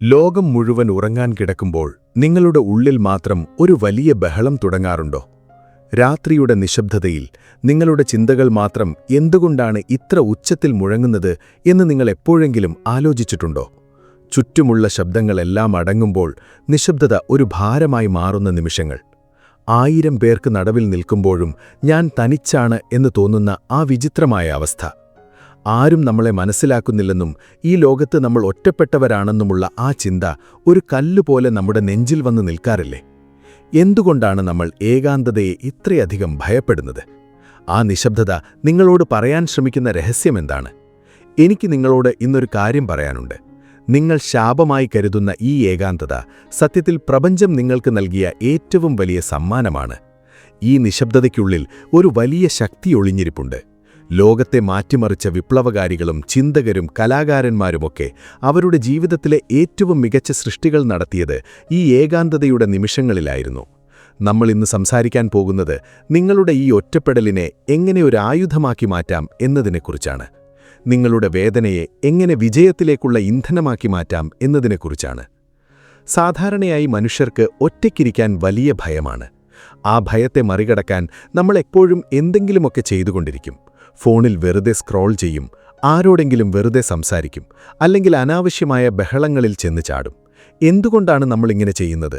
ലോകം മുഴുവൻ ഉറങ്ങാൻ കിടക്കുമ്പോൾ നിങ്ങളുടെ ഉള്ളിൽ മാത്രം ഒരു വലിയ ബഹളം തുടങ്ങാറുണ്ടോ? രാത്രിയുടെ നിശബ്ദതയിൽ നിങ്ങളുടെ ചിന്തകൾ മാത്രം എന്തുകൊണ്ടാണ് ഇത്ര ഉച്ചത്തിൽ മുഴങ്ങുന്നത് എന്ന് നിങ്ങൾ എപ്പോഴെങ്കിലും ആലോചിച്ചിട്ടുണ്ടോ? ചുറ്റുമുള്ള ശബ്ദങ്ങളെല്ലാം അടങ്ങുമ്പോൾ നിശബ്ദത ഒരു ഭാരമായി മാറുന്ന നിമിഷങ്ങൾ. 1000 പേർക്ക് നടുവിൽ നിൽക്കുമ്പോഴും ഞാൻ തനിച്ചാണ് എന്ന് തോന്നുന്ന ആ വിചിത്രമായ അവസ്ഥ. ആരും നമ്മളെ മനസ്സിലാക്കുന്നില്ലെന്നും ഈ ലോകത്ത് നമ്മൾ ഒറ്റപ്പെട്ടവരാണെന്നുമുള്ള ആ ചിന്ത ഒരു കല്ലുപോലെ നമ്മുടെ നെഞ്ചിൽ വന്ന് നിൽക്കാറില്ലേ? എന്തുകൊണ്ടാണ് നമ്മൾ ഏകാന്തതയെ ഇത്രയധികം ഭയപ്പെടുന്നത്? ആ നിശബ്ദത നിങ്ങളോട് പറയാൻ ശ്രമിക്കുന്ന രഹസ്യമെന്താണ്? എനിക്ക് നിങ്ങളോട് ഇന്നൊരു കാര്യം പറയാനുണ്ട്. നിങ്ങൾ ശാപമായി കരുതുന്ന ഈ ഏകാന്തത സത്യത്തിൽ പ്രപഞ്ചം നിങ്ങൾക്ക് നൽകിയ ഏറ്റവും വലിയ സമ്മാനമാണ്. ഈ നിശബ്ദതയ്ക്കുള്ളിൽ ഒരു വലിയ ശക്തി ഒളിഞ്ഞിരിപ്പുണ്ട്. ലോകത്തെ മാറ്റിമറിച്ച വിപ്ലവകാരികളും ചിന്തകരും കലാകാരന്മാരുമൊക്കെ അവരുടെ ജീവിതത്തിലെ ഏറ്റവും മികച്ച സൃഷ്ടികൾ നടത്തിയത് ഈ ഏകാന്തതയുടെ നിമിഷങ്ങളിലായിരുന്നു. നമ്മൾ ഇന്ന് സംസാരിക്കാൻ പോകുന്നത് നിങ്ങളുടെ ഈ ഒറ്റപ്പെടലിനെ എങ്ങനെ ഒരു ആയുധമാക്കി മാറ്റാം എന്നതിനെക്കുറിച്ചാണ്. നിങ്ങളുടെ വേദനയെ എങ്ങനെ വിജയത്തിലേക്കുള്ള ഇന്ധനമാക്കി മാറ്റാം എന്നതിനെക്കുറിച്ചാണ്. സാധാരണയായി മനുഷ്യർക്ക് ഒറ്റയ്ക്കിരിക്കാൻ വലിയ ഭയമാണ്. ആ ഭയത്തെ മറികടക്കാൻ നമ്മൾ എപ്പോഴും എന്തെങ്കിലുമൊക്കെ ചെയ്തുകൊണ്ടിരിക്കും. ഫോണിൽ വെറുതെ സ്ക്രോൾ ചെയ്യും, ആരോടെങ്കിലും വെറുതെ സംസാരിക്കും, അല്ലെങ്കിൽ അനാവശ്യമായ ബഹളങ്ങളിൽ ചെന്ന് ചാടും. എന്തുകൊണ്ടാണ് നമ്മളിങ്ങനെ ചെയ്യുന്നത്?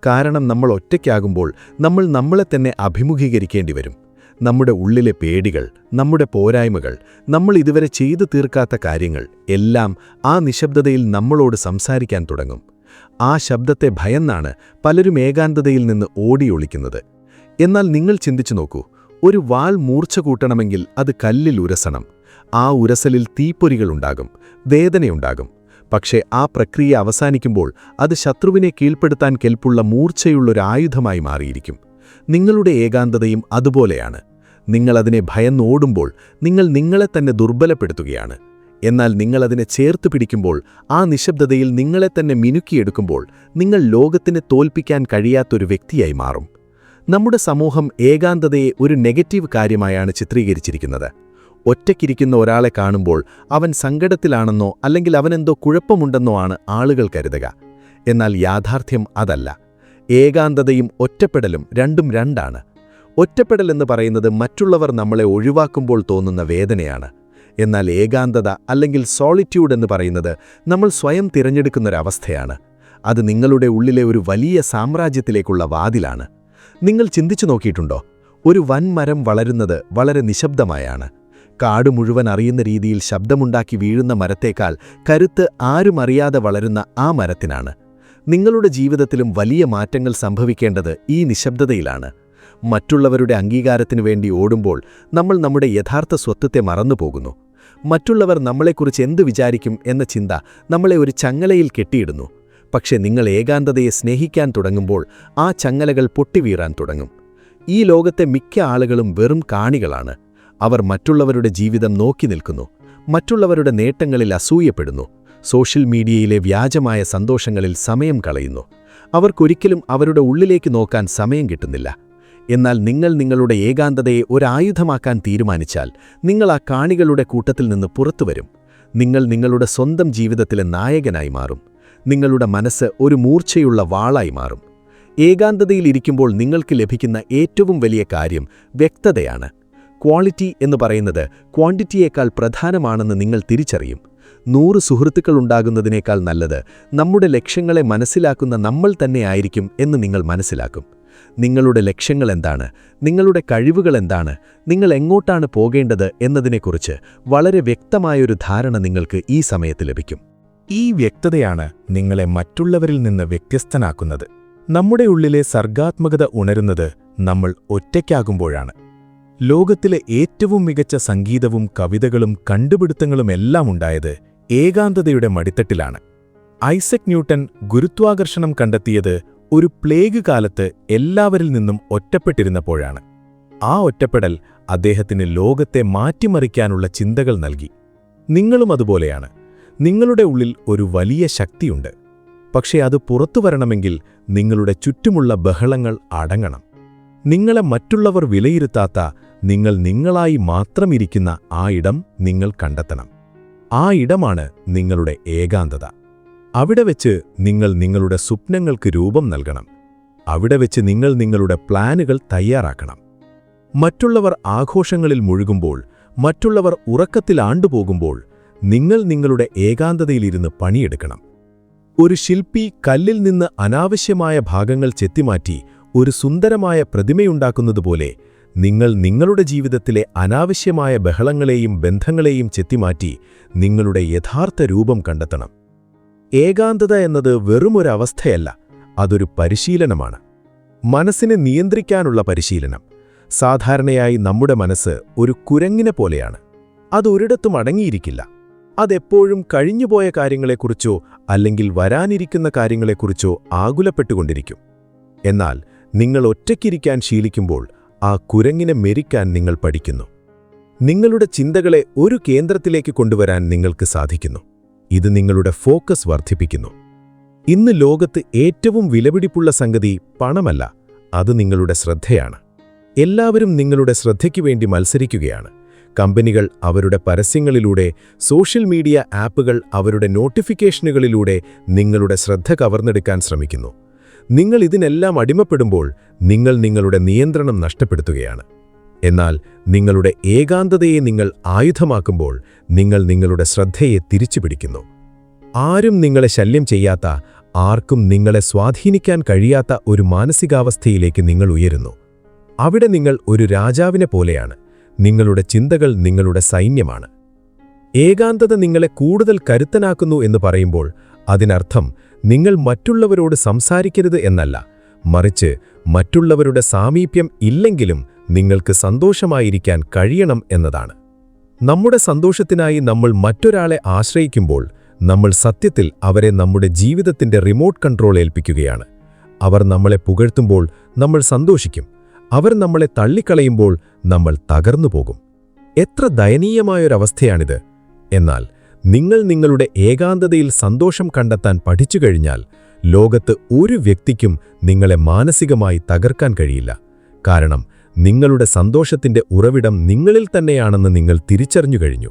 കാരണം നമ്മൾ ഒറ്റയ്ക്കാകുമ്പോൾ നമ്മൾ നമ്മളെ തന്നെ അഭിമുഖീകരിക്കേണ്ടി വരും. നമ്മുടെ ഉള്ളിലെ പേടികൾ, നമ്മുടെ പോരായ്മകൾ, നമ്മൾ ഇതുവരെ ചെയ്തു തീർക്കാത്ത കാര്യങ്ങൾ എല്ലാം ആ നിശബ്ദതയിൽ നമ്മളോട് സംസാരിക്കാൻ തുടങ്ങും. ആ ശബ്ദത്തെ ഭയന്നാണ് പലരും ഏകാന്തതയിൽ നിന്ന് ഓടിയൊളിക്കുന്നത്. എന്നാൽ നിങ്ങൾ ചിന്തിച്ചു നോക്കൂ, ഒരു വാൾ മൂർച്ച കൂട്ടണമെങ്കിൽ അത് കല്ലിൽ ഉരസണം. ആ ഉരസലിൽ തീപ്പൊരികളുണ്ടാകും, വേദനയുണ്ടാകും. പക്ഷേ ആ പ്രക്രിയ അവസാനിക്കുമ്പോൾ അത് ശത്രുവിനെ കീഴ്പ്പെടുത്താൻ കെൽപ്പുള്ള മൂർച്ചയുള്ളൊരായുധമായി മാറിയിരിക്കും. നിങ്ങളുടെ ഏകാന്തതയും അതുപോലെയാണ്. നിങ്ങളതിനെ ഭയന്നോടുമ്പോൾ നിങ്ങൾ നിങ്ങളെ തന്നെ ദുർബലപ്പെടുത്തുകയാണ്. എന്നാൽ നിങ്ങളതിനെ ചേർത്ത് പിടിക്കുമ്പോൾ, ആ നിശബ്ദതയിൽ നിങ്ങളെ തന്നെ മിനുക്കിയെടുക്കുമ്പോൾ നിങ്ങൾ ലോകത്തിനെ തോൽപ്പിക്കാൻ കഴിയാത്തൊരു വ്യക്തിയായി മാറും. നമ്മുടെ സമൂഹം ഏകാന്തതയെ ഒരു നെഗറ്റീവ് കാര്യമായാണ് ചിത്രീകരിച്ചിരിക്കുന്നത്. ഒറ്റയ്ക്കിരിക്കുന്ന ഒരാളെ കാണുമ്പോൾ അവൻ സങ്കടത്തിലാണെന്നോ അല്ലെങ്കിൽ അവനെന്തോ കുഴപ്പമുണ്ടെന്നോ ആണ് ആളുകൾ കരുതുക. എന്നാൽ യാഥാർത്ഥ്യം അതല്ല. ഏകാന്തതയും ഒറ്റപ്പെടലും രണ്ടും രണ്ടാണ്. ഒറ്റപ്പെടൽ എന്ന് പറയുന്നത് മറ്റുള്ളവർ നമ്മളെ ഒഴിവാക്കുമ്പോൾ തോന്നുന്ന വേദനയാണ്. എന്നാൽ ഏകാന്തത അല്ലെങ്കിൽ സോളിറ്റ്യൂഡ് എന്ന് പറയുന്നത് നമ്മൾ സ്വയം തിരഞ്ഞെടുക്കുന്നൊരവസ്ഥയാണ്. അത് നിങ്ങളുടെ ഉള്ളിലെ ഒരു വലിയ സാമ്രാജ്യത്തിലേക്കുള്ള വാതിലാണ്. നിങ്ങൾ ചിന്തിച്ചു നോക്കിയിട്ടുണ്ടോ? ഒരു വൻമരം വളരുന്നത് വളരെ നിശബ്ദമായാണ്. കാട് മുഴുവൻ അറിയുന്ന രീതിയിൽ ശബ്ദമുണ്ടാക്കി വീഴുന്ന മരത്തേക്കാൾ കരുത്ത് ആരും അറിയാതെ വളരുന്ന ആ മരത്തിനാണ്. നിങ്ങളുടെ ജീവിതത്തിലും വലിയ മാറ്റങ്ങൾ സംഭവിക്കേണ്ടത് ഈ നിശബ്ദതയിലാണ്. മറ്റുള്ളവരുടെ അംഗീകാരത്തിനു വേണ്ടി ഓടുമ്പോൾ നമ്മൾ നമ്മുടെ യഥാർത്ഥ സ്വത്വത്തെ മറന്നുപോകുന്നു. മറ്റുള്ളവർ നമ്മളെക്കുറിച്ച് എന്തു വിചാരിക്കും എന്ന ചിന്ത നമ്മളെ ഒരു ചങ്ങലയിൽ കെട്ടിയിടുന്നു. പക്ഷേ നിങ്ങൾ ഏകാന്തതയെ സ്നേഹിക്കാൻ തുടങ്ങുമ്പോൾ ആ ചങ്ങലകൾ പൊട്ടിവീറാൻ തുടങ്ങും. ഈ ലോകത്തെ മിക്ക ആളുകളും വെറും കാണികളാണ്. അവർ മറ്റുള്ളവരുടെ ജീവിതം നോക്കി നിൽക്കുന്നു, മറ്റുള്ളവരുടെ നേട്ടങ്ങളിൽ അസൂയപ്പെടുന്നു, സോഷ്യൽ മീഡിയയിലെ വ്യാജമായ സന്തോഷങ്ങളിൽ സമയം കളയുന്നു. അവർക്കൊരിക്കലും അവരുടെ ഉള്ളിലേക്ക് നോക്കാൻ സമയം കിട്ടുന്നില്ല. എന്നാൽ നിങ്ങൾ നിങ്ങളുടെ ഏകാന്തതയെ ഒരായുധമാക്കാൻ തീരുമാനിച്ചാൽ നിങ്ങൾ ആ കാണികളുടെ കൂട്ടത്തിൽ നിന്ന് പുറത്തുവരും. നിങ്ങൾ നിങ്ങളുടെ സ്വന്തം ജീവിതത്തിലെ നായകനായി മാറും. നിങ്ങളുടെ മനസ്സ് ഒരു മൂർച്ചയുള്ള വാളായി മാറും. ഏകാന്തതയിലിരിക്കുമ്പോൾ നിങ്ങൾക്ക് ലഭിക്കുന്ന ഏറ്റവും വലിയ കാര്യം വ്യക്തതയാണ്. ക്വാളിറ്റി എന്ന് പറയുന്നത് ക്വാണ്ടിറ്റിയേക്കാൾ പ്രധാനമാണെന്ന് നിങ്ങൾ തിരിച്ചറിയും. 100 സുഹൃത്തുക്കളുണ്ടാകുന്നതിനേക്കാൾ നല്ലത് നമ്മുടെ ലക്ഷ്യങ്ങളെ മനസ്സിലാക്കുന്ന നമ്മൾ തന്നെയായിരിക്കും എന്ന് നിങ്ങൾ മനസ്സിലാക്കും. നിങ്ങളുടെ ലക്ഷ്യങ്ങൾ എന്താണ്, നിങ്ങളുടെ കഴിവുകൾ എന്താണ്, നിങ്ങൾ എങ്ങോട്ടാണ് പോകേണ്ടത് എന്നതിനെക്കുറിച്ച് വളരെ വ്യക്തമായൊരു ധാരണ നിങ്ങൾക്ക് ഈ സമയത്ത് ലഭിക്കും. ഈ വ്യക്തതയാണ് നിങ്ങളെ മറ്റുള്ളവരിൽ നിന്ന് വ്യത്യസ്തനാക്കുന്നത്. നമ്മുടെ ഉള്ളിലെ സർഗാത്മകത ഉണരുന്നത് നമ്മൾ ഒറ്റയ്ക്കാകുമ്പോഴാണ്. ലോകത്തിലെ ഏറ്റവും മികച്ച സംഗീതവും കവിതകളും കണ്ടുപിടുത്തങ്ങളുമെല്ലാം ഉണ്ടായത് ഏകാന്തതയുടെ മടിത്തട്ടിലാണ്. ഐസക് ന്യൂട്ടൻ ഗുരുത്വാകർഷണം കണ്ടെത്തിയത് ഒരു പ്ലേഗ് കാലത്ത് എല്ലാവരിൽ നിന്നും ഒറ്റപ്പെട്ടിരുന്നപ്പോഴാണ്. ആ ഒറ്റപ്പെടൽ അദ്ദേഹത്തിന് ലോകത്തെ മാറ്റിമറിക്കാനുള്ള ചിന്തകൾ നൽകി. നിങ്ങളും അതുപോലെയാണ്. നിങ്ങളുടെ ഉള്ളിൽ ഒരു വലിയ ശക്തിയുണ്ട്. പക്ഷേ അത് പുറത്തുവരണമെങ്കിൽ നിങ്ങളുടെ ചുറ്റുമുള്ള ബഹളങ്ങൾ അടങ്ങണം. നിങ്ങളെ മറ്റുള്ളവർ വിലയിരുത്താത്ത, നിങ്ങൾ നിങ്ങളായി മാത്രം ഇരിക്കുന്ന ആ ഇടം നിങ്ങൾ കണ്ടെത്തണം. ആ ഇടമാണ് നിങ്ങളുടെ ഏകാന്തത. അവിടെ വെച്ച് നിങ്ങൾ നിങ്ങളുടെ സ്വപ്നങ്ങൾക്ക് രൂപം നൽകണം. അവിടെ വെച്ച് നിങ്ങൾ നിങ്ങളുടെ പ്ലാനുകൾ തയ്യാറാക്കണം. മറ്റുള്ളവർ ആഘോഷങ്ങളിൽ മുഴുകുമ്പോൾ, മറ്റുള്ളവർ ഉറക്കത്തിൽ ആണ്ടുപോകുമ്പോൾ നിങ്ങൾ നിങ്ങളുടെ ഏകാന്തതയിലിരുന്ന് പണിയെടുക്കണം. ഒരു ശില്പി കല്ലിൽ നിന്ന് അനാവശ്യമായ ഭാഗങ്ങൾ ചെത്തിമാറ്റി ഒരു സുന്ദരമായ പ്രതിമയുണ്ടാക്കുന്നതുപോലെ നിങ്ങൾ നിങ്ങളുടെ ജീവിതത്തിലെ അനാവശ്യമായ ബഹളങ്ങളെയും ബന്ധങ്ങളെയും ചെത്തിമാറ്റി നിങ്ങളുടെ യഥാർത്ഥ രൂപം കണ്ടെത്തണം. ഏകാന്തത എന്നത് വെറുമൊരവസ്ഥയല്ല, അതൊരു പരിശീലനമാണ്. മനസ്സിനെ നിയന്ത്രിക്കാനുള്ള പരിശീലനം. സാധാരണയായി നമ്മുടെ മനസ്സ് ഒരു കുരങ്ങിനെ പോലെയാണ്. അതൊരിടത്തും അടങ്ങിയിരിക്കില്ല. അതെപ്പോഴും കഴിഞ്ഞുപോയ കാര്യങ്ങളെക്കുറിച്ചോ അല്ലെങ്കിൽ വരാനിരിക്കുന്ന കാര്യങ്ങളെക്കുറിച്ചോ ആകുലപ്പെട്ടുകൊണ്ടിരിക്കും. എന്നാൽ നിങ്ങൾ ഒറ്റയ്ക്കിരിക്കാൻ ശീലിക്കുമ്പോൾ ആ കുരങ്ങിനെ മെരിക്കാൻ നിങ്ങൾ പഠിക്കുന്നു. നിങ്ങളുടെ ചിന്തകളെ ഒരു കേന്ദ്രത്തിലേക്ക് കൊണ്ടുവരാൻ നിങ്ങൾക്ക് സാധിക്കുന്നു. ഇത് നിങ്ങളുടെ ഫോക്കസ് വർദ്ധിപ്പിക്കുന്നു. ഇന്ന് ലോകത്ത് ഏറ്റവും വിലപിടിപ്പുള്ള സംഗതി പണമല്ല, അത് നിങ്ങളുടെ ശ്രദ്ധയാണ്. എല്ലാവരും നിങ്ങളുടെ ശ്രദ്ധയ്ക്കു വേണ്ടി മത്സരിക്കുകയാണ്. കമ്പനികൾ അവരുടെ പരസ്യങ്ങളിലൂടെ, സോഷ്യൽ മീഡിയ ആപ്പുകൾ അവരുടെ നോട്ടിഫിക്കേഷനുകളിലൂടെ നിങ്ങളുടെ ശ്രദ്ധ കവർന്നെടുക്കാൻ ശ്രമിക്കുന്നു. നിങ്ങൾ ഇതിനെല്ലാം അടിമപ്പെടുമ്പോൾ നിങ്ങൾ നിങ്ങളുടെ നിയന്ത്രണം നഷ്ടപ്പെടുത്തുകയാണ്. എന്നാൽ നിങ്ങളുടെ ഏകാന്തതയെ നിങ്ങൾ ആയുധമാക്കുമ്പോൾ നിങ്ങൾ നിങ്ങളുടെ ശ്രദ്ധയെ തിരിച്ചുപിടിക്കുന്നു. ആരും നിങ്ങളെ ശല്യം ചെയ്യാത്ത, ആർക്കും നിങ്ങളെ സ്വാധീനിക്കാൻ കഴിയാത്ത ഒരു മാനസികാവസ്ഥയിലേക്ക് നിങ്ങൾ ഉയരുന്നു. അവിടെ നിങ്ങൾ ഒരു രാജാവിനെ പോലെയാണ്. നിങ്ങളുടെ ചിന്തകൾ നിങ്ങളുടെ സൈന്യമാണ്. ഏകാന്തത നിങ്ങളെ കൂടുതൽ കരുത്തനാക്കുന്നു എന്ന് പറയുമ്പോൾ അതിനർത്ഥം നിങ്ങൾ മറ്റുള്ളവരോട് സംസാരിക്കരുത് എന്നല്ല, മറിച്ച് മറ്റുള്ളവരുടെ സാമീപ്യം ഇല്ലെങ്കിലും നിങ്ങൾക്ക് സന്തോഷമായിരിക്കാൻ കഴിയണം എന്നതാണ്. നമ്മുടെ സന്തോഷത്തിനായി നമ്മൾ മറ്റൊരാളെ ആശ്രയിക്കുമ്പോൾ നമ്മൾ സത്യത്തിൽ അവരെ നമ്മുടെ ജീവിതത്തിന്റെ റിമോട്ട് കൺട്രോൾ ഏൽപ്പിക്കുകയാണ്. അവർ നമ്മളെ പുകഴ്ത്തുമ്പോൾ നമ്മൾ സന്തോഷിക്കും. അവർ നമ്മളെ തള്ളിക്കളയുമ്പോൾ നമ്മൾ തകർന്നുപോകും. എത്ര ദയനീയമായൊരവസ്ഥയാണിത്! എന്നാൽ നിങ്ങൾ നിങ്ങളുടെ ഏകാന്തതയിൽ സന്തോഷം കണ്ടെത്താൻ പഠിച്ചുകഴിഞ്ഞാൽ ലോകത്ത് ഒരു വ്യക്തിക്കും നിങ്ങളെ മാനസികമായി തകർക്കാൻ കഴിയില്ല. കാരണം നിങ്ങളുടെ സന്തോഷത്തിന്റെ ഉറവിടം നിങ്ങളിൽ തന്നെയാണെന്ന് നിങ്ങൾ തിരിച്ചറിഞ്ഞു കഴിഞ്ഞു.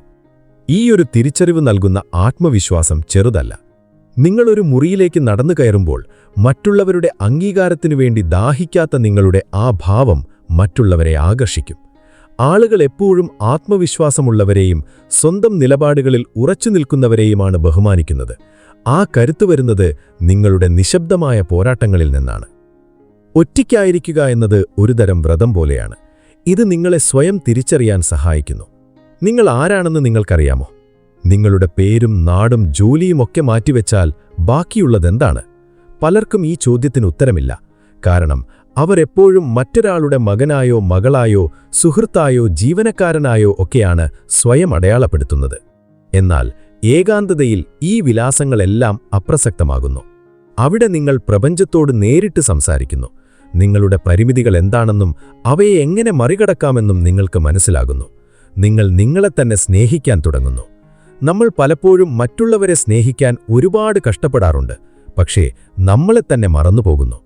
ഈയൊരു തിരിച്ചറിവ് നൽകുന്ന ആത്മവിശ്വാസം ചെറുതല്ല. നിങ്ങളൊരു മുറിയിലേക്ക് നടന്നു കയറുമ്പോൾ മറ്റുള്ളവരുടെ അംഗീകാരത്തിനു വേണ്ടി ദാഹിക്കാത്ത നിങ്ങളുടെ ആ ഭാവം മറ്റുള്ളവരെ ആകർഷിക്കും. ആളുകൾ എപ്പോഴും ആത്മവിശ്വാസമുള്ളവരെയും സ്വന്തം നിലപാടുകളിൽ ഉറച്ചു നിൽക്കുന്നവരെയുമാണ് ബഹുമാനിക്കുന്നത്. ആ കരുത്ത് വരുന്നത് നിങ്ങളുടെ നിശബ്ദമായ പോരാട്ടങ്ങളിൽ നിന്നാണ്. ഒറ്റയ്ക്കായിരിക്കുക എന്നത് ഒരുതരം വ്രതം പോലെയാണ്. ഇത് നിങ്ങളെ സ്വയം തിരിച്ചറിയാൻ സഹായിക്കുന്നു. നിങ്ങൾ ആരാണെന്ന് നിങ്ങൾക്കറിയാമോ? നിങ്ങളുടെ പേരും നാടും ജോലിയുമൊക്കെ മാറ്റിവെച്ചാൽ ബാക്കിയുള്ളതെന്താണ്? പലർക്കും ഈ ചോദ്യത്തിന് ഉത്തരമില്ല. കാരണം അവരെപ്പോഴും മറ്റൊരാളുടെ മകനായോ മകളായോ സുഹൃത്തായോ ജീവനക്കാരനായോ ഒക്കെയാണ് സ്വയം അടയാളപ്പെടുത്തുന്നത്. എന്നാൽ ഏകാന്തതയിൽ ഈ വിലാസങ്ങളെല്ലാം അപ്രസക്തമാകുന്നു. അവിടെ നിങ്ങൾ പ്രപഞ്ചത്തോട് നേരിട്ട് സംസാരിക്കുന്നു. നിങ്ങളുടെ പരിമിതികൾ എന്താണെന്നും അവയെ എങ്ങനെ മറികടക്കാമെന്നും നിങ്ങൾക്ക് മനസ്സിലാകുന്നു. നിങ്ങൾ നിങ്ങളെ തന്നെ സ്നേഹിക്കാൻ തുടങ്ങുന്നു. നമ്മൾ പലപ്പോഴും മറ്റുള്ളവരെ സ്നേഹിക്കാൻ ഒരുപാട് കഷ്ടപ്പെടാറുണ്ട്, പക്ഷേ നമ്മളെ തന്നെ മറന്നുപോകുന്നു.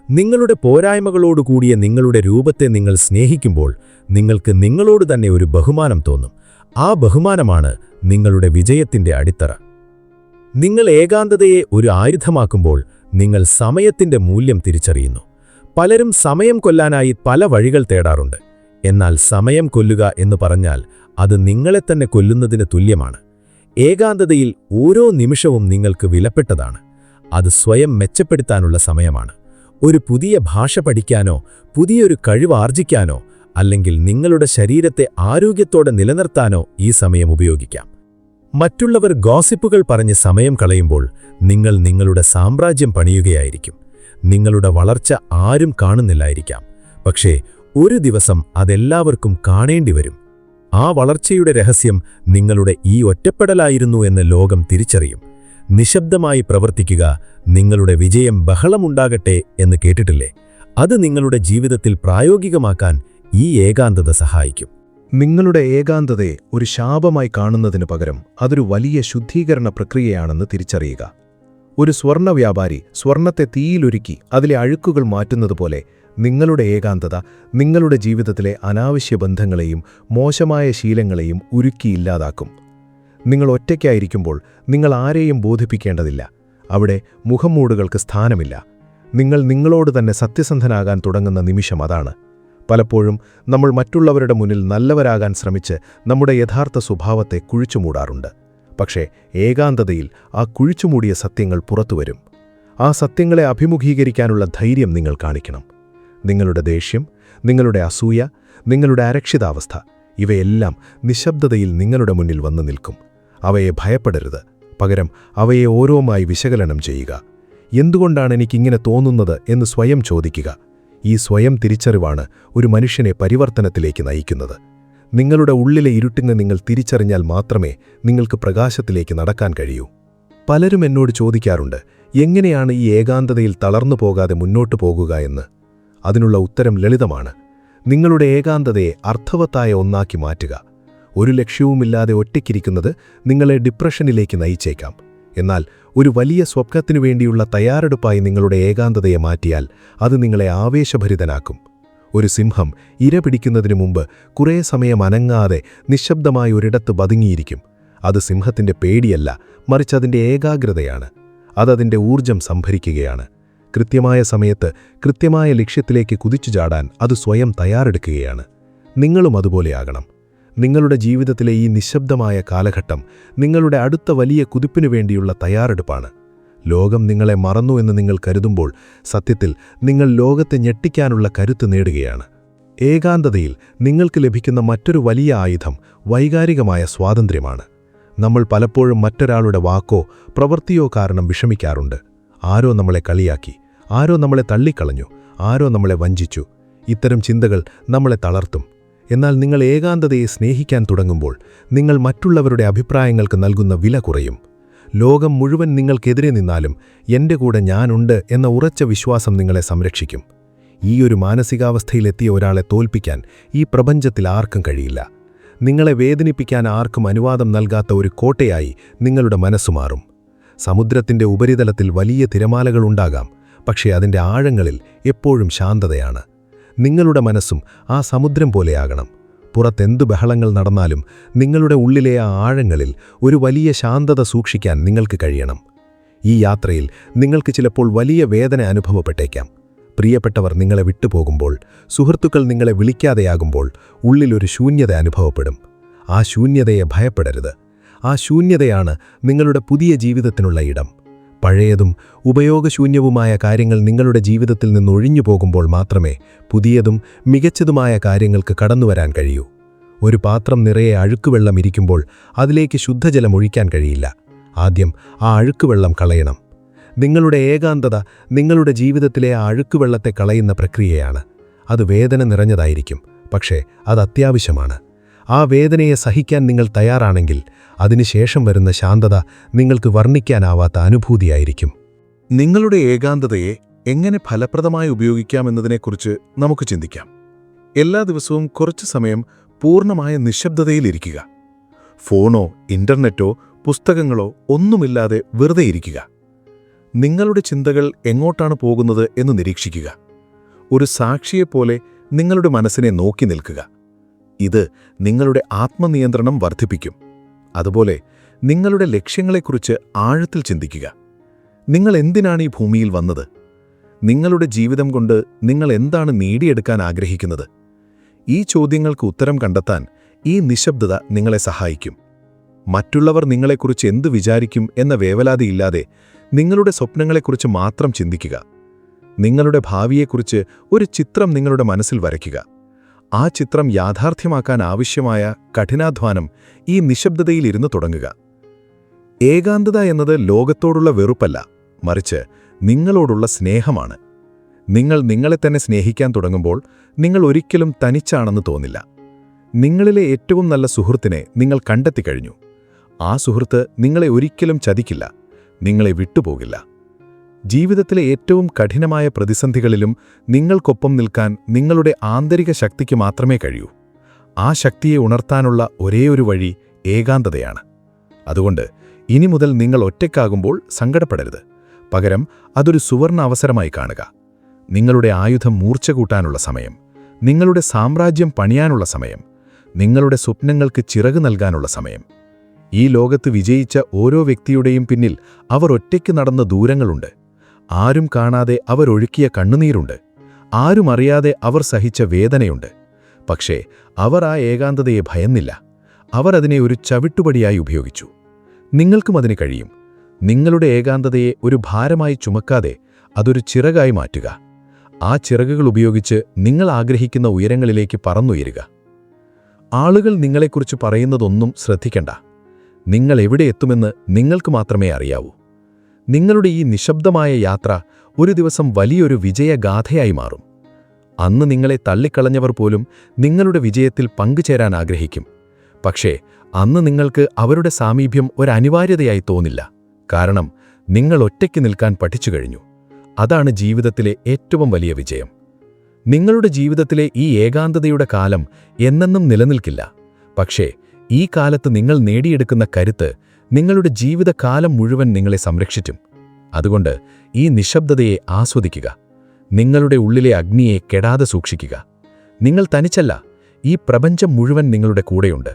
നിങ്ങളുടെ പോരായ്മകളോടുകൂടിയ നിങ്ങളുടെ രൂപത്തെ നിങ്ങൾ സ്നേഹിക്കുമ്പോൾ നിങ്ങൾക്ക് നിങ്ങളോട് തന്നെ ഒരു ബഹുമാനം തോന്നും. ആ ബഹുമാനമാണ് നിങ്ങളുടെ വിജയത്തിന്റെ അടിത്തറ. നിങ്ങൾ ഏകാന്തതയെ ഒരു ആയുധമാക്കുമ്പോൾ നിങ്ങൾ സമയത്തിന്റെ മൂല്യം തിരിച്ചറിയുന്നു. പലരും സമയം കൊല്ലാനായി പല വഴികൾ തേടാറുണ്ട്. എന്നാൽ സമയം കൊല്ലുക എന്ന് പറഞ്ഞാൽ അത് നിങ്ങളെ തന്നെ കൊല്ലുന്നതിന് തുല്യമാണ്. ഏകാന്തതയിൽ ഓരോ നിമിഷവും നിങ്ങൾക്ക് വിലപ്പെട്ടതാണ്. അത് സ്വയം മെച്ചപ്പെടുത്താനുള്ള സമയമാണ്. ഒരു പുതിയ ഭാഷ പഠിക്കാനോ പുതിയൊരു കഴിവ് ആർജിക്കാനോ അല്ലെങ്കിൽ നിങ്ങളുടെ ശരീരത്തെ ആരോഗ്യത്തോടെ നിലനിർത്താനോ ഈ സമയം ഉപയോഗിക്കാം. മറ്റുള്ളവർ ഗോസിപ്പുകൾ പറഞ്ഞ് സമയം കളയുമ്പോൾ നിങ്ങൾ നിങ്ങളുടെ സാമ്രാജ്യം പണിയുകയായിരിക്കും. നിങ്ങളുടെ വളർച്ച ആരും കാണുന്നില്ലായിരിക്കാം, പക്ഷേ ഒരു ദിവസം അതെല്ലാവർക്കും കാണേണ്ടി വരും. ആ വളർച്ചയുടെ രഹസ്യം നിങ്ങളുടെ ഈ ഒറ്റപ്പെടലായിരുന്നു എന്ന് ലോകം തിരിച്ചറിയും. നിശബ്ദമായി പ്രവർത്തിക്കുക, നിങ്ങളുടെ വിജയം ബഹളമുണ്ടാകട്ടെ എന്ന് കേട്ടിട്ടില്ലേ? അത് നിങ്ങളുടെ ജീവിതത്തിൽ പ്രായോഗികമാക്കാൻ ഈ ഏകാന്തത സഹായിക്കും. നിങ്ങളുടെ ഏകാന്തതയെ ഒരു ശാപമായി കാണുന്നതിനു പകരം അതൊരു വലിയ ശുദ്ധീകരണ പ്രക്രിയയാണെന്ന് തിരിച്ചറിയുക. ഒരു സ്വർണ്ണ വ്യാപാരി സ്വർണ്ണത്തെ തീയിലൊരുക്കി അതിലെ അഴുക്കുകൾ മാറ്റുന്നതുപോലെ നിങ്ങളുടെ ഏകാന്തത നിങ്ങളുടെ ജീവിതത്തിലെ അനാവശ്യ ബന്ധങ്ങളെയും മോശമായ ശീലങ്ങളെയും ഉരുക്കി ഇല്ലാതാക്കും. നിങ്ങൾ ഒറ്റയ്ക്കായിരിക്കുമ്പോൾ നിങ്ങൾ ആരെയും ബോധിപ്പിക്കേണ്ടതില്ല. അവിടെ മുഖംമൂടുകൾക്ക് സ്ഥാനമില്ല. നിങ്ങൾ നിങ്ങളോട് തന്നെ സത്യസന്ധനാകാൻ തുടങ്ങുന്ന നിമിഷം അതാണ്. പലപ്പോഴും നമ്മൾ മറ്റുള്ളവരുടെ മുന്നിൽ നല്ലവരാകാൻ ശ്രമിച്ച് നമ്മുടെ യഥാർത്ഥ സ്വഭാവത്തെ കുഴിച്ചുമൂടാറുണ്ട്. പക്ഷേ ഏകാന്തതയിൽ ആ കുഴിച്ചുമൂടിയ സത്യങ്ങൾ പുറത്തുവരും. ആ സത്യങ്ങളെ അഭിമുഖീകരിക്കാനുള്ള ധൈര്യം നിങ്ങൾ കാണിക്കണം. നിങ്ങളുടെ ദേഷ്യം, നിങ്ങളുടെ അസൂയ, നിങ്ങളുടെ അരക്ഷിതാവസ്ഥ ഇവയെല്ലാം നിശബ്ദതയിൽ നിങ്ങളുടെ മുന്നിൽ വന്നു നിൽക്കും. അവയെ ഭയപ്പെടരുത്. പകരം അവയെ ഓരോന്നായി വിശകലനം ചെയ്യുക. എന്തുകൊണ്ടാണ് എനിക്കിങ്ങനെ തോന്നുന്നത് എന്ന് സ്വയം ചോദിക്കുക. ഈ സ്വയം തിരിച്ചറിവാണ് ഒരു മനുഷ്യനെ പരിവർത്തനത്തിലേക്ക് നയിക്കുന്നത്. നിങ്ങളുടെ ഉള്ളിലെ ഇരുട്ടിനെ നിങ്ങൾ തിരിച്ചറിഞ്ഞാൽ മാത്രമേ നിങ്ങൾക്ക് പ്രകാശത്തിലേക്ക് നടക്കാൻ കഴിയൂ. പലരും എന്നോട് ചോദിക്കാറുണ്ട്, എങ്ങനെയാണ് ഈ ഏകാന്തതയിൽ തളർന്നു പോകാതെ മുന്നോട്ടു പോകുക എന്ന്. അതിനുള്ള ഉത്തരം ലളിതമാണ്. നിങ്ങളുടെ ഏകാന്തതയെ അർത്ഥവത്തായ ഒന്നാക്കി മാറ്റുക. ഒരു ലക്ഷ്യവുമില്ലാതെ ഒറ്റയ്ക്കിരിക്കുന്നത് നിങ്ങളെ ഡിപ്രഷനിലേക്ക് നയിച്ചേക്കാം. എന്നാൽ ഒരു വലിയ സ്വപ്നത്തിനു വേണ്ടിയുള്ള തയ്യാറെടുപ്പായി നിങ്ങളുടെ ഏകാന്തതയെ മാറ്റിയാൽ അത് നിങ്ങളെ ആവേശഭരിതനാക്കും. ഒരു സിംഹം ഇര പിടിക്കുന്നതിനു മുമ്പ് കുറേ സമയം അനങ്ങാതെ നിശബ്ദമായ ഒരിടത്ത് പതുങ്ങിയിരിക്കും. അത് സിംഹത്തിന്റെ പേടിയല്ല, മറിച്ച് അതിന്റെ ഏകാഗ്രതയാണ്. അതതിന്റെ ഊർജം സംഭരിക്കുകയാണ്. കൃത്യമായ സമയത്ത് കൃത്യമായ ലക്ഷ്യത്തിലേക്ക് കുതിച്ചു ചാടാൻ അത് സ്വയം തയ്യാറെടുക്കുകയാണ്. നിങ്ങളും അതുപോലെയാകണം. നിങ്ങളുടെ ജീവിതത്തിലെ ഈ നിശബ്ദമായ കാലഘട്ടം നിങ്ങളുടെ അടുത്ത വലിയ കുതിപ്പിനു വേണ്ടിയുള്ള തയ്യാറെടുപ്പാണ്. ലോകം നിങ്ങളെ മറന്നു എന്ന് നിങ്ങൾ കരുതുമ്പോൾ സത്യത്തിൽ നിങ്ങൾ ലോകത്തെ ഞെട്ടിക്കാനുള്ള കരുത്ത് നേടുകയാണ്. ഏകാന്തതയിൽ നിങ്ങൾക്ക് ലഭിക്കുന്ന മറ്റൊരു വലിയ ആയുധം വൈകാരികമായ സ്വാതന്ത്ര്യമാണ്. നമ്മൾ പലപ്പോഴും മറ്റൊരാളുടെ വാക്കോ പ്രവൃത്തിയോ കാരണം വിഷമിക്കാറുണ്ട്. ആരോ നമ്മളെ കളിയാക്കി, ആരോ നമ്മളെ തള്ളിക്കളഞ്ഞു, ആരോ നമ്മളെ വഞ്ചിച്ചു. ഇത്തരം ചിന്തകൾ നമ്മളെ തളർത്തും. എന്നാൽ നിങ്ങൾ ഏകാന്തതയെ സ്നേഹിക്കാൻ തുടങ്ങുമ്പോൾ നിങ്ങൾ മറ്റുള്ളവരുടെ അഭിപ്രായങ്ങൾക്ക് നൽകുന്ന വില കുറയും. ലോകം മുഴുവൻ നിങ്ങൾക്കെതിരെ നിന്നാലും എൻ്റെ കൂടെ ഞാനുണ്ട് എന്ന ഉറച്ച വിശ്വാസം നിങ്ങളെ സംരക്ഷിക്കും. ഈ ഒരു മാനസികാവസ്ഥയിലെത്തിയ ഒരാളെ തോൽപ്പിക്കാൻ ഈ പ്രപഞ്ചത്തിൽ ആർക്കും കഴിയില്ല. നിങ്ങളെ വേദനിപ്പിക്കാൻ ആർക്കും അനുവാദം നൽകാത്ത ഒരു കോട്ടയായി നിങ്ങളുടെ മനസ്സു മാറും. സമുദ്രത്തിൻ്റെ ഉപരിതലത്തിൽ വലിയ തിരമാലകളുണ്ടാകാം, പക്ഷേ അതിൻ്റെ ആഴങ്ങളിൽ എപ്പോഴും ശാന്തതയാണ്. നിങ്ങളുടെ മനസ്സും ആ സമുദ്രം പോലെയാകണം. പുറത്തെന്തു ബഹളങ്ങൾ നടന്നാലും നിങ്ങളുടെ ഉള്ളിലെ ആ ആഴങ്ങളിൽ ഒരു വലിയ ശാന്തത സൂക്ഷിക്കാൻ നിങ്ങൾക്ക് കഴിയണം. ഈ യാത്രയിൽ നിങ്ങൾക്ക് ചിലപ്പോൾ വലിയ വേദന അനുഭവപ്പെട്ടേക്കാം. പ്രിയപ്പെട്ടവർ നിങ്ങളെ വിട്ടുപോകുമ്പോൾ, സുഹൃത്തുക്കൾ നിങ്ങളെ വിളിക്കാതെയാകുമ്പോൾ ഉള്ളിലൊരു ശൂന്യത അനുഭവപ്പെടും. ആ ശൂന്യതയെ ഭയപ്പെടരുത്. ആ ശൂന്യതയാണ് നിങ്ങളുടെ പുതിയ ജീവിതത്തിനുള്ള ഇടം. പഴയതും ഉപയോഗശൂന്യവുമായ കാര്യങ്ങൾ നിങ്ങളുടെ ജീവിതത്തിൽ നിന്നൊഴിഞ്ഞു പോകുമ്പോൾ മാത്രമേ പുതിയതും മികച്ചതുമായ കാര്യങ്ങൾക്ക് കടന്നുവരാൻ കഴിയൂ. ഒരു പാത്രം നിറയെ അഴുക്കുവെള്ളം ഇരിക്കുമ്പോൾ അതിലേക്ക് ശുദ്ധജലം ഒഴിക്കാൻ കഴിയില്ല. ആദ്യം ആ അഴുക്കുവെള്ളം കളയണം. നിങ്ങളുടെ ഏകാന്തത നിങ്ങളുടെ ജീവിതത്തിലെ ആ അഴുക്കുവെള്ളത്തെ കളയുന്ന പ്രക്രിയയാണ്. അത് വേദന നിറഞ്ഞതായിരിക്കും, പക്ഷേ അത് അത്യാവശ്യമാണ്. ആ വേദനയെ സഹിക്കാൻ നിങ്ങൾ തയ്യാറാണെങ്കിൽ അതിനുശേഷം വരുന്ന ശാന്തത നിങ്ങൾക്ക് വർണ്ണിക്കാനാവാത്ത അനുഭൂതിയായിരിക്കും. നിങ്ങളുടെ ഏകാന്തതയെ എങ്ങനെ ഫലപ്രദമായി ഉപയോഗിക്കാമെന്നതിനെക്കുറിച്ച് നമുക്ക് ചിന്തിക്കാം. എല്ലാ ദിവസവും കുറച്ചു സമയം പൂർണ്ണമായ നിശബ്ദതയിലിരിക്കുക. ഫോണോ ഇന്റർനെറ്റോ പുസ്തകങ്ങളോ ഒന്നുമില്ലാതെ വെറുതെ ഇരിക്കുക. നിങ്ങളുടെ ചിന്തകൾ എങ്ങോട്ടാണ് പോകുന്നത് എന്ന് നിരീക്ഷിക്കുക. ഒരു സാക്ഷിയെപ്പോലെ നിങ്ങളുടെ മനസ്സിനെ നോക്കി നിൽക്കുക. ഇത് നിങ്ങളുടെ ആത്മനിയന്ത്രണം വർദ്ധിപ്പിക്കും. അതുപോലെ നിങ്ങളുടെ ലക്ഷ്യങ്ങളെക്കുറിച്ച് ആഴത്തിൽ ചിന്തിക്കുക. നിങ്ങൾ എന്തിനാണ് ഈ ഭൂമിയിൽ വന്നത്? നിങ്ങളുടെ ജീവിതം കൊണ്ട് നിങ്ങൾ എന്താണ് നേടിയെടുക്കാൻ ആഗ്രഹിക്കുന്നത്? ഈ ചോദ്യങ്ങൾക്ക് ഉത്തരം കണ്ടെത്താൻ ഈ നിശബ്ദത നിങ്ങളെ സഹായിക്കും. മറ്റുള്ളവർ നിങ്ങളെക്കുറിച്ച് എന്തു വിചാരിക്കും എന്ന വേവലാതിയില്ലാതെ നിങ്ങളുടെ സ്വപ്നങ്ങളെക്കുറിച്ച് മാത്രം ചിന്തിക്കുക. നിങ്ങളുടെ ഭാവിയെക്കുറിച്ച് ഒരു ചിത്രം നിങ്ങളുടെ മനസ്സിൽ വരയ്ക്കുക. ആ ചിത്രം യാഥാർത്ഥ്യമാക്കാൻ ആവശ്യമായ കഠിനാധ്വാനം ഈ നിശബ്ദതയിലിരുന്ന് തുടങ്ങുക. ഏകാന്തത എന്നത് ലോകത്തോടുള്ള വെറുപ്പല്ല, മറിച്ച് നിങ്ങളോടുള്ള സ്നേഹമാണ്. നിങ്ങൾ നിങ്ങളെ തന്നെ സ്നേഹിക്കാൻ തുടങ്ങുമ്പോൾ നിങ്ങൾ ഒരിക്കലും തനിച്ചാണെന്ന് തോന്നില്ല. നിങ്ങളിലെ ഏറ്റവും നല്ല സുഹൃത്തിനെ നിങ്ങൾ കണ്ടെത്തിക്കഴിഞ്ഞു. ആ സുഹൃത്ത് നിങ്ങളെ ഒരിക്കലും ചതിക്കില്ല, നിങ്ങളെ വിട്ടുപോകില്ല. ജീവിതത്തിലെ ഏറ്റവും കഠിനമായ പ്രതിസന്ധികളിലും നിങ്ങൾക്കൊപ്പം നിൽക്കാൻ നിങ്ങളുടെ ആന്തരിക ശക്തിക്ക് മാത്രമേ കഴിയൂ. ആ ശക്തിയെ ഉണർത്താനുള്ള ഒരേയൊരു വഴി ഏകാന്തതയാണ്. അതുകൊണ്ട് ഇനി മുതൽ നിങ്ങൾ ഒറ്റയ്ക്കാകുമ്പോൾ സങ്കടപ്പെടരുത്. പകരം അതൊരു സുവർണ അവസരമായി കാണുക. നിങ്ങളുടെ ആയുധം മൂർച്ച കൂട്ടാനുള്ള സമയം, നിങ്ങളുടെ സാമ്രാജ്യം പണിയാനുള്ള സമയം, നിങ്ങളുടെ സ്വപ്നങ്ങൾക്ക് ചിറക് നൽകാനുള്ള സമയം. ഈ ലോകത്ത് വിജയിച്ച ഓരോ വ്യക്തിയുടെയും പിന്നിൽ അവർ ഒറ്റയ്ക്ക് നടന്ന ദൂരങ്ങളുണ്ട്. ആരും കാണാതെ അവരൊഴുക്കിയ കണ്ണുനീരുണ്ട്. ആരും അറിയാതെ അവർ സഹിച്ച വേദനയുണ്ട്. പക്ഷേ അവർ ആ ഏകാന്തതയെ ഭയന്നില്ല. അവർ അതിനെ ഒരു ചവിട്ടുപടിയായി ഉപയോഗിച്ചു. നിങ്ങൾക്കും അതിന് കഴിയും. നിങ്ങളുടെ ഏകാന്തതയെ ഒരു ഭാരമായി ചുമക്കാതെ അതൊരു ചിറകായി മാറ്റുക. ആ ചിറകുകൾ ഉപയോഗിച്ച് നിങ്ങൾ ആഗ്രഹിക്കുന്ന ഉയരങ്ങളിലേക്ക് പറന്നുയരുക. ആളുകൾ നിങ്ങളെക്കുറിച്ച് പറയുന്നതൊന്നും ശ്രദ്ധിക്കണ്ട. നിങ്ങൾ എവിടെ എത്തുമെന്ന് നിങ്ങൾക്ക് മാത്രമേ അറിയാവൂ. നിങ്ങളുടെ ഈ നിശബ്ദമായ യാത്ര ഒരു ദിവസം വലിയൊരു വിജയഗാഥയായി മാറും. അന്ന് നിങ്ങളെ തള്ളിക്കളഞ്ഞവർ പോലും നിങ്ങളുടെ വിജയത്തിൽ പങ്കുചേരാൻ ആഗ്രഹിക്കും. പക്ഷേ അന്ന് നിങ്ങൾക്ക് അവരുടെ സാമീപ്യം ഒരനിവാര്യതയായി തോന്നില്ല. കാരണം നിങ്ങൾ ഒറ്റയ്ക്ക് നിൽക്കാൻ പഠിച്ചു കഴിഞ്ഞു. അതാണ് ജീവിതത്തിലെ ഏറ്റവും വലിയ വിജയം. നിങ്ങളുടെ ജീവിതത്തിലെ ഈ ഏകാന്തതയുടെ കാലം എന്നെന്നും നിലനിൽക്കില്ല. പക്ഷേ ഈ കാലത്ത് നിങ്ങൾ നേടിയെടുക്കുന്ന കരുത്ത് നിങ്ങളുടെ ജീവിതകാലം മുഴുവൻ നിങ്ങളെ സംരക്ഷിക്കും. അതുകൊണ്ട് ഈ നിശബ്ദതയെ ആസ്വദിക്കുക. നിങ്ങളുടെ ഉള്ളിലെ അഗ്നിയെ കെടാതെ സൂക്ഷിക്കുക. നിങ്ങൾ തനിച്ചല്ല. ഈ പ്രപഞ്ചം മുഴുവൻ നിങ്ങളുടെ കൂടെയുണ്ട്.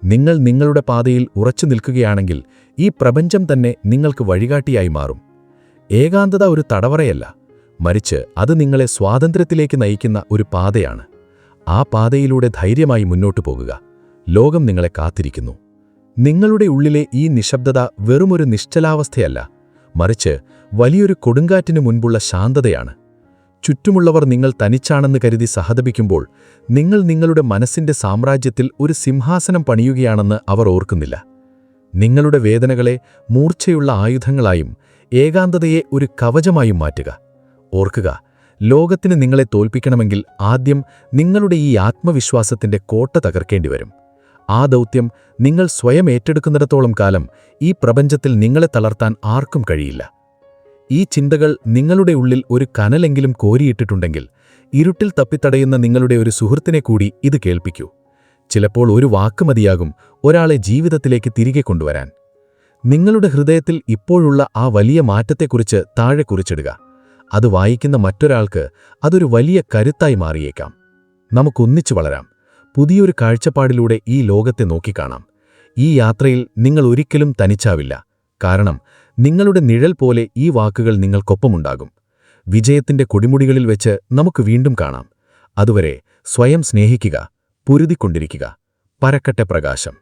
നിങ്ങൾ നിങ്ങളുടെ പാതയിൽ ഉറച്ചു നിൽക്കുകയാണെങ്കിൽ ഈ പ്രപഞ്ചം തന്നെ നിങ്ങൾക്ക് വഴികാട്ടിയായി മാറും. ഏകാന്തത ഒരു തടവറയല്ല, മറിച്ച് അത് നിങ്ങളെ സ്വാതന്ത്ര്യത്തിലേക്ക് നയിക്കുന്ന ഒരു പാതയാണ്. ആ പാതയിലൂടെ ധൈര്യമായി മുന്നോട്ടു പോകുക. ലോകം നിങ്ങളെ കാത്തിരിക്കുന്നു. നിങ്ങളുടെ ഉള്ളിലെ ഈ നിശബ്ദത വെറുമൊരു നിശ്ചലാവസ്ഥയല്ല, മറിച്ച് വലിയൊരു കൊടുങ്കാറ്റിനു മുൻപുള്ള ശാന്തതയാണ്. ചുറ്റുമുള്ളവർ നിങ്ങൾ തനിച്ചാണെന്ന് കരുതി സഹതപിക്കുമ്പോൾ നിങ്ങൾ നിങ്ങളുടെ മനസ്സിന്റെ സാമ്രാജ്യത്തിൽ ഒരു സിംഹാസനം പണിയുകയാണെന്ന് അവർ ഓർക്കുന്നില്ല. നിങ്ങളുടെ വേദനകളെ മൂർച്ചയുള്ള ആയുധങ്ങളായും ഏകാന്തതയെ ഒരു കവചമായും മാറ്റുക. ഓർക്കുക, ലോകത്തിന് നിങ്ങളെ തോൽപ്പിക്കണമെങ്കിൽ ആദ്യം നിങ്ങളുടെ ഈ ആത്മവിശ്വാസത്തിന്റെ കോട്ട തകർക്കേണ്ടിവരും. ആ ദൗത്യം നിങ്ങൾ സ്വയം ഏറ്റെടുക്കുന്നിടത്തോളം കാലം ഈ പ്രപഞ്ചത്തിൽ നിങ്ങളെ തളർത്താൻ ആർക്കും കഴിയില്ല. ഈ ചിന്തകൾ നിങ്ങളുടെ ഉള്ളിൽ ഒരു കനലെങ്കിലും കോരിയിട്ടിട്ടുണ്ടെങ്കിൽ ഇരുട്ടിൽ തപ്പിത്തടയുന്ന നിങ്ങളുടെ ഒരു സുഹൃത്തിനെ കൂടി ഇത് കേൾപ്പിക്കൂ. ചിലപ്പോൾ ഒരു വാക്ക് മതിയാകും ഒരാളെ ജീവിതത്തിലേക്ക് തിരികെ കൊണ്ടുവരാൻ. നിങ്ങളുടെ ഹൃദയത്തിൽ ഇപ്പോഴുള്ള ആ വലിയ മാറ്റത്തെക്കുറിച്ച് താഴെ കുറിച്ചിടുക. അത് വായിക്കുന്ന മറ്റൊരാൾക്ക് അതൊരു വലിയ കരുത്തായി മാറിയേക്കാം. നമുക്കൊന്നിച്ചു വളരാം. പുതിയൊരു കാഴ്ചപ്പാടിലൂടെ ഈ ലോകത്തെ നോക്കിക്കാണാം. ഈ യാത്രയിൽ നിങ്ങൾ ഒരിക്കലും തനിച്ചാവില്ല. കാരണം നിങ്ങളുടെ നിഴൽ പോലെ ഈ വാക്കുകൾ നിങ്ങൾക്കൊപ്പമുണ്ടാകും. വിജയത്തിന്റെ കൊടിമുടികളിൽ വെച്ച് നമുക്ക് വീണ്ടും കാണാം. അതുവരെ സ്വയം സ്നേഹിക്കുക, പൊരുതിക്കൊണ്ടിരിക്കുക. പരക്കട്ടെ പ്രകാശം.